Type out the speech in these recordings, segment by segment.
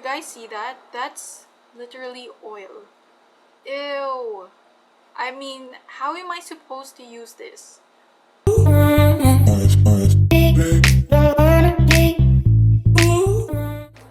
guys see that? That's literally oil. Ew. I mean, how am I supposed to use this?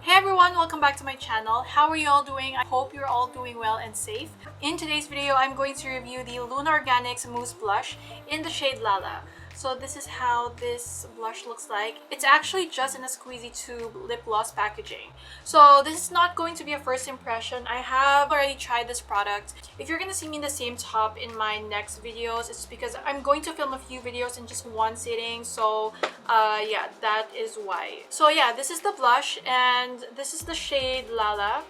Hey everyone, welcome back to my channel. How are you all doing? I hope you're all doing well and safe. In today's video, I'm going to review the Luna Organics Mousse Blush in the shade LALA. So this is how this blush looks like. It's actually just in a squeezy tube lip gloss packaging. So this is not going to be a first impression. I have already tried this product. If you're going to see me in the same top in my next videos, it's because I'm going to film a few videos in just one sitting. So yeah, that is why. So yeah, this is the blush and this is the shade LALA.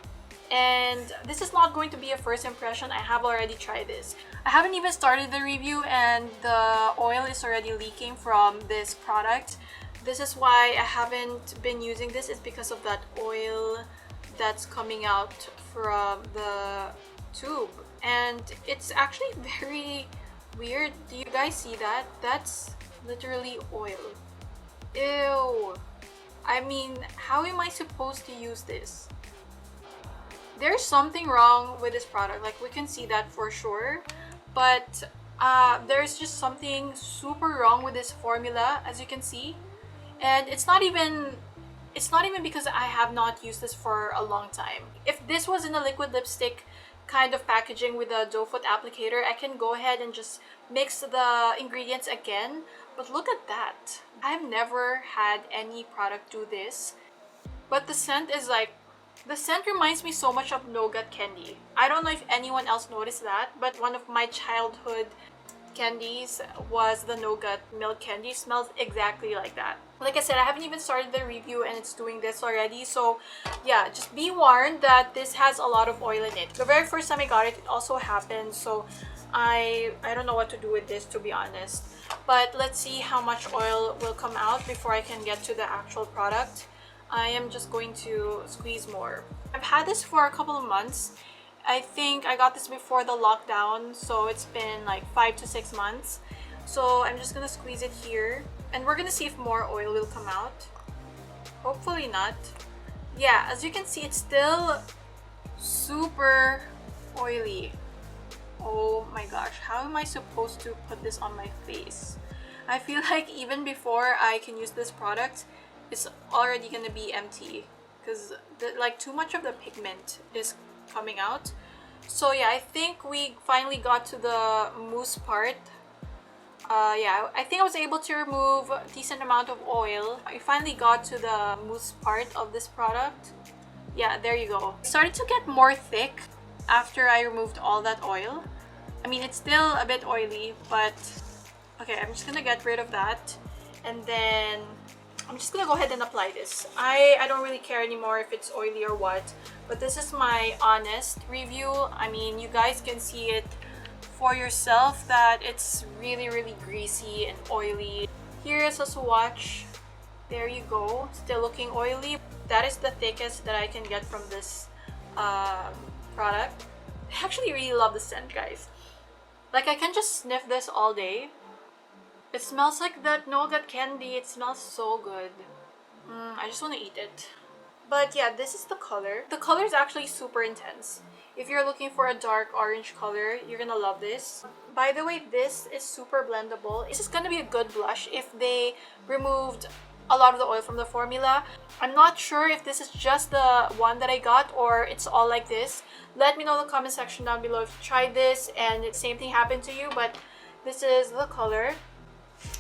And this is not going to be a first impression. I have already tried this. I haven't even started the review and the oil is already leaking from this product. This is why I haven't been using this. It's because of that oil that's coming out from the tube. And it's actually very weird. Do you guys see that? That's literally oil. Ew. I mean, how am I supposed to use this? There's something wrong with this product, like we can see that for sure, but there's just something super wrong with this formula, as you can see. And it's not even because I have not used this for a long time. If this was in a liquid lipstick kind of packaging with a doe foot applicator, I can go ahead and just mix the ingredients again, but look at that. I've never had any product do this, but the scent is like, the scent reminds me so much of nougat candy. I don't know if anyone else noticed that, but one of my childhood candies was the nougat milk candy. It smells exactly like that. Like I said, I haven't even started the review and it's doing this already. So yeah, just be warned that this has a lot of oil in it. The very first time I got it, it also happened. So I don't know what to do with this, to be honest. But let's see how much oil will come out before I can get to the actual product. I am just going to squeeze more. I've had this for a couple of months. I think I got this before the lockdown, so it's been like 5 to 6 months. So I'm just gonna squeeze it here and we're gonna see if more oil will come out. Hopefully not. Yeah, as you can see, it's still super oily. Oh my gosh, how am I supposed to put this on my face? I feel like even before I can use this product, it's already gonna be empty because like too much of the pigment is coming out. So yeah, I think we finally got to the mousse part. Yeah, I think I was able to remove a decent amount of oil. I finally got to the mousse part of this product. Yeah, there you go. It started to get more thick after I removed all that oil. I mean, it's still a bit oily, but okay, I'm just gonna get rid of that. And then I'm just gonna go ahead and apply this. I don't really care anymore if it's oily or what, but this is my honest review. I mean, you guys can see it for yourself that it's really greasy and oily. Here is a swatch. There you go. Still looking oily. That is the thickest that I can get from this product. I actually really love the scent, guys. Like, I can just sniff this all day. It smells like that nougat candy. It smells so good. I just want to eat it. But yeah, this is the color. The color is actually super intense. If you're looking for a dark orange color, you're gonna love this. By the way, this is super blendable. This is gonna be a good blush if they removed a lot of the oil from the formula. I'm not sure if this is just the one that I got or it's all like this. Let me know in the comment section down below if you tried this and the same thing happened to you, but this is the color.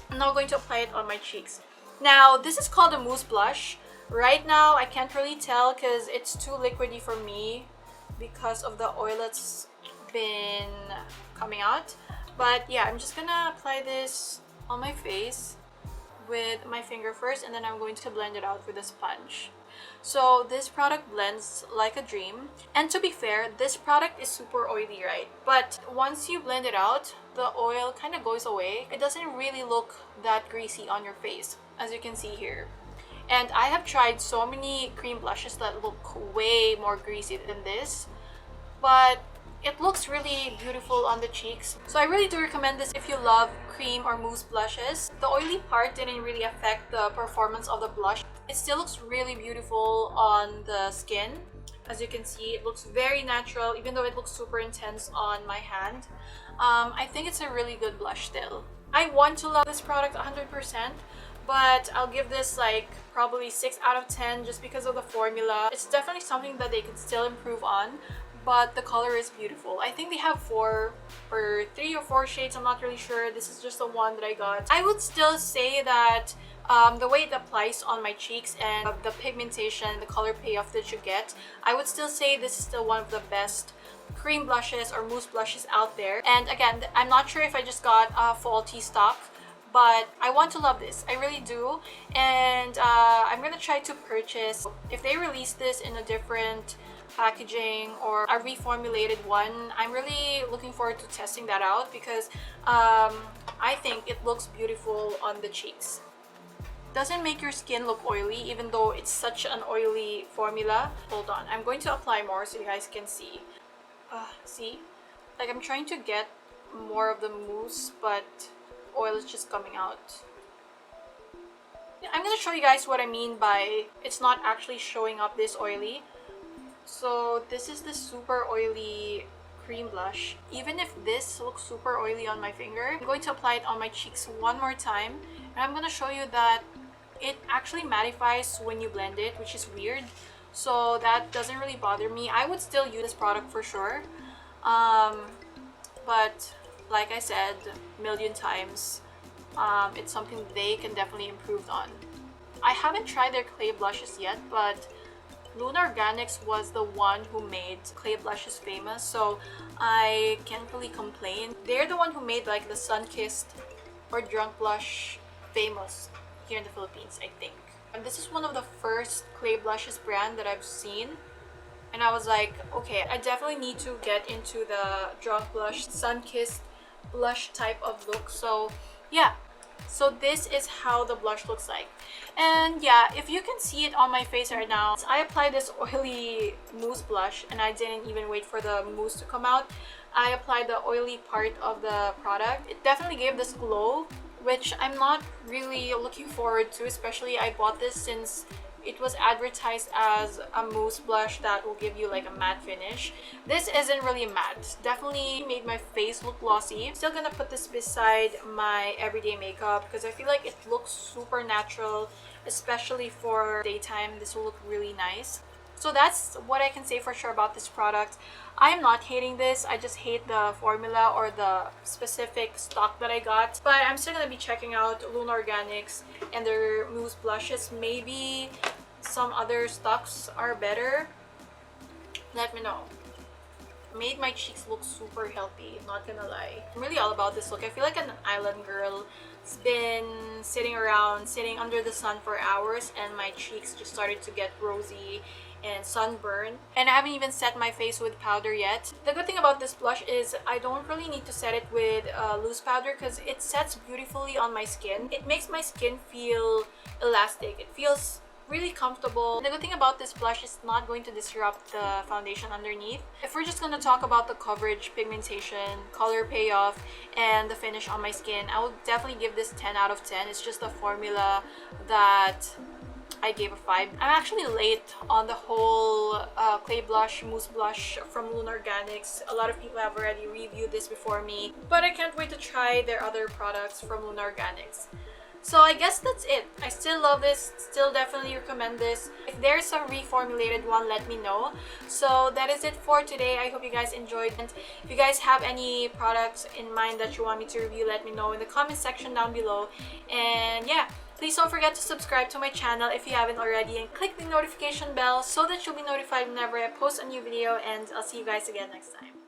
I'm now going to apply it on my cheeks. Now, this is called a mousse blush. Right now, I can't really tell because it's too liquidy for me because of the oil that's been coming out. But yeah, I'm just gonna apply this on my face with my finger first, and then I'm going to blend it out with a sponge. So this product blends like a dream. And to be fair, this product is super oily, right? But once you blend it out, the oil kind of goes away. It doesn't really look that greasy on your face, as you can see here. And I have tried so many cream blushes that look way more greasy than this, but it looks really beautiful on the cheeks. So I really do recommend this if you love cream or mousse blushes. The oily part didn't really affect the performance of the blush. It still looks really beautiful on the skin. As you can see, it looks very natural, even though it looks super intense on my hand. I think it's a really good blush still. I want to love this product 100%, but I'll give this like probably 6 out of 10 just because of the formula. It's definitely something that they can still improve on, but the color is beautiful. I think they have 4 or 3 or 4 shades, I'm not really sure. This is just the one that I got. I would still say that the way it applies on my cheeks and the pigmentation, the color payoff that you get, I would still say this is still one of the best cream blushes or mousse blushes out there. And again, I'm not sure if I just got a faulty stock, but I want to love this. I really do. And I'm gonna try to purchase, if they release this in a different packaging or a reformulated one, I'm really looking forward to testing that out because I think it looks beautiful on the cheeks. Doesn't make your skin look oily even though it's such an oily formula. Hold on, I'm going to apply more so you guys can see. See? Like I'm trying to get more of the mousse, but oil is just coming out. I'm gonna show you guys what I mean by it's not actually showing up this oily. So this is the super oily cream blush. Even if this looks super oily on my finger, I'm going to apply it on my cheeks one more time, and I'm gonna show you that it actually mattifies when you blend it, which is weird. So that doesn't really bother me. I would still use this product for sure. But like I said a million times, it's something they can definitely improve on. I haven't tried their clay blushes yet, but Luna Organics was the one who made clay blushes famous, so I can't really complain. They're the one who made like the sun-kissed or drunk blush famous here in the Philippines, I think. And this is one of the first clay blushes brand that I've seen, and I was like, okay, I definitely need to get into the drunk blush, sun-kissed blush type of look. So yeah, so this is how the blush looks like. And yeah, if you can see it on my face right now, I applied this oily mousse blush and I didn't even wait for the mousse to come out. I applied the oily part of the product. It definitely gave this glow, which I'm not really looking forward to, especially I bought this since it was advertised as a mousse blush that will give you like a matte finish. This isn't really matte. Definitely made my face look glossy. I'm still gonna put this beside my everyday makeup because I feel like it looks super natural, especially for daytime. This will look really nice. So that's what I can say for sure about this product. I'm not hating this, I just hate the formula or the specific stock that I got. But I'm still gonna be checking out Luna Organics and their mousse blushes. Maybe some other stocks are better. Let me know. Made my cheeks look super healthy, not gonna lie. I'm really all about this look. I feel like an island girl. It's been sitting under the sun for hours, and my cheeks just started to get rosy and sunburn, and I haven't even set my face with powder yet. The good thing about this blush is I don't really need to set it with loose powder because it sets beautifully on my skin. It makes my skin feel elastic. It feels really comfortable. The good thing about this blush is not going to disrupt the foundation underneath. If we're just going to talk about the coverage, pigmentation, color payoff, and the finish on my skin, I would definitely give this 10 out of 10. It's just the formula that I gave a 5. I'm actually late on the whole clay blush, mousse blush from Luna Organics. A lot of people have already reviewed this before me, but I can't wait to try their other products from Luna Organics. So I guess that's it. I still love this, still definitely recommend this. If there's a reformulated one, let me know. So that is it for today. I hope you guys enjoyed, and if you guys have any products in mind that you want me to review, let me know in the comment section down below. And yeah, please don't forget to subscribe to my channel if you haven't already, and click the notification bell so that you'll be notified whenever I post a new video, and I'll see you guys again next time.